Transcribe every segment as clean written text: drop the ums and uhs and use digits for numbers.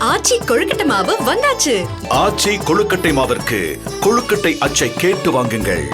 ஆச்சி கொழுக்கட்டை மாவு வந்தாச்சு. ஆச்சி கொழுக்கட்டை மாவிற்கு கொழுக்கட்டை அச்சை கேட்டு வாங்குங்கள்.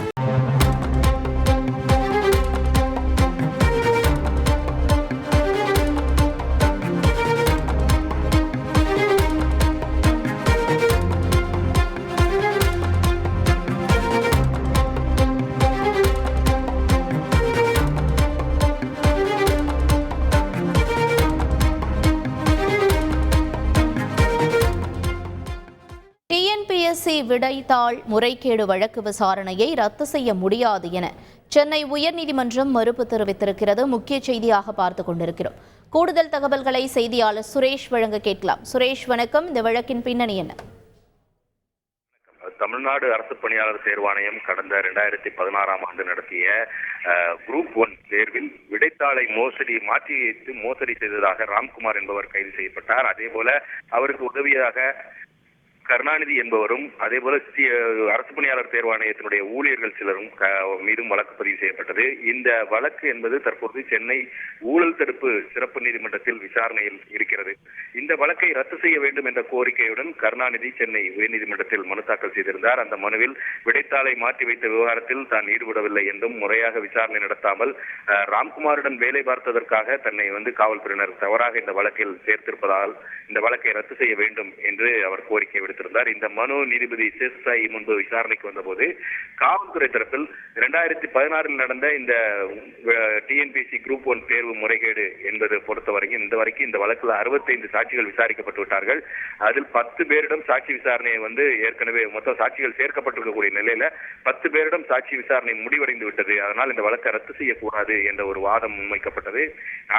டிஎன்பிஎஸ்சி விடைத்தாள் முறைகேடு வழக்கு விசாரணையை ரத்து செய்ய முடியாது என சென்னை உயர்நீதிமன்றம் மறுப்பு தெரிவித்திருக்கிறது. முக்கிய செய்தியாக பார்த்துக் கொண்டிருக்கிறோம். கூடுதல் தகவல்களை செய்தியாளர் சுரேஷ் வழங்க கேட்கலாம். சுரேஷ் வணக்கம். இந்த வழக்கின் பின்னணி என்ன? தமிழ்நாடு அரசு பணியாளர் தேர்வாணையம் கடந்த 2016ஆம் ஆண்டு நடத்திய குரூப் 1 தேர்வில் விடைத்தாளை மாற்றி வைத்து மோசடி செய்ததாக ராம்குமார் என்பவர் கைது செய்யப்பட்டார். அதேபோல அவருக்கு உதவியாக கருணாநிதி என்பவரும் அதேபோல அரசு பணியாளர் தேர்வாணையத்தினுடைய ஊழியர்கள் சிலரும் மீதும் வழக்கு பதிவு செய்யப்பட்டது. இந்த வழக்கு என்பது தற்போது சென்னை ஊழல் தடுப்பு சிறப்பு நீதிமன்றத்தில் விசாரணையில் இருக்கிறது. இந்த வழக்கை ரத்து செய்ய வேண்டும் என்ற கோரிக்கையுடன் கருணாநிதி சென்னை உயர்நீதிமன்றத்தில் மனு தாக்கல் செய்திருந்தார். அந்த மனுவில் விடைத்தாளை மாற்றி வைத்த விவகாரத்தில் தான் ஈடுபடவில்லை என்றும் முறையாக விசாரணை நடத்தாமல் ராம்குமாருடன் வேலை பார்த்ததற்காக தன்னை காவல்துறையினர் தவறாக இந்த வழக்கில் சேர்த்திருப்பதால் இந்த வழக்கை ரத்து செய்ய வேண்டும் என்று அவர் கோரிக்கை விடுத்தார். இந்த மனு நீதிபதி சேஷசாயி முன்பு விசாரணைக்கு வந்தபோது காவல்துறை தரப்பில் 2016 நடந்த இந்த டிஎன்பிஎஸ்சி குரூப் 1 தேர்வு முறைகேடு என்பது பொறுத்தவரைக்கும் இந்த வழக்கில் 65 சாட்சிகள் விசாரிக்கப்பட்டு விட்டார்கள். அதில் 10 பேரிடம் சாட்சி விசாரணையை ஏற்கனவே மொத்த சாட்சிகள் சேர்க்கப்பட்டிருக்கக்கூடிய நிலையில 10 பேரிடம் சாட்சி விசாரணை முடிவடைந்து விட்டது. அதனால் இந்த வழக்கை ரத்து செய்யக்கூடாது என்ற ஒரு வாதம் முன்வைக்கப்பட்டது.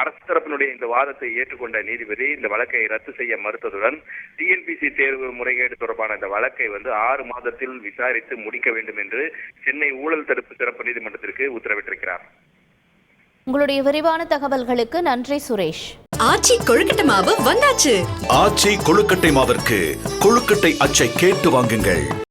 அரசு தரப்பினுடைய இந்த வாதத்தை ஏற்றுக்கொண்ட நீதிபதி இந்த வழக்கை ரத்து செய்ய மறுத்ததுடன் டிஎன்பிஎஸ்சி தேர்வு முறைகேடு தொடர்பான இந்த வழக்கை 6 மாதத்தில் விசாரித்து முடிக்க வேண்டும் என்று சென்னை ஊழல் தடுப்பு சிறப்பு நீதிமன்றத்திற்கு உத்தரவிட்டிருக்கிறார். உங்களுடைய விரிவான தகவல்களுக்கு நன்றி சுரேஷ். ஆச்சி கொழுக்கட்டை மாவு வந்தாச்சு. ஆச்சி கொழுக்கட்டை மாவிற்கு கொழுக்கட்டை அச்சை கேட்டு வாங்குங்கள்.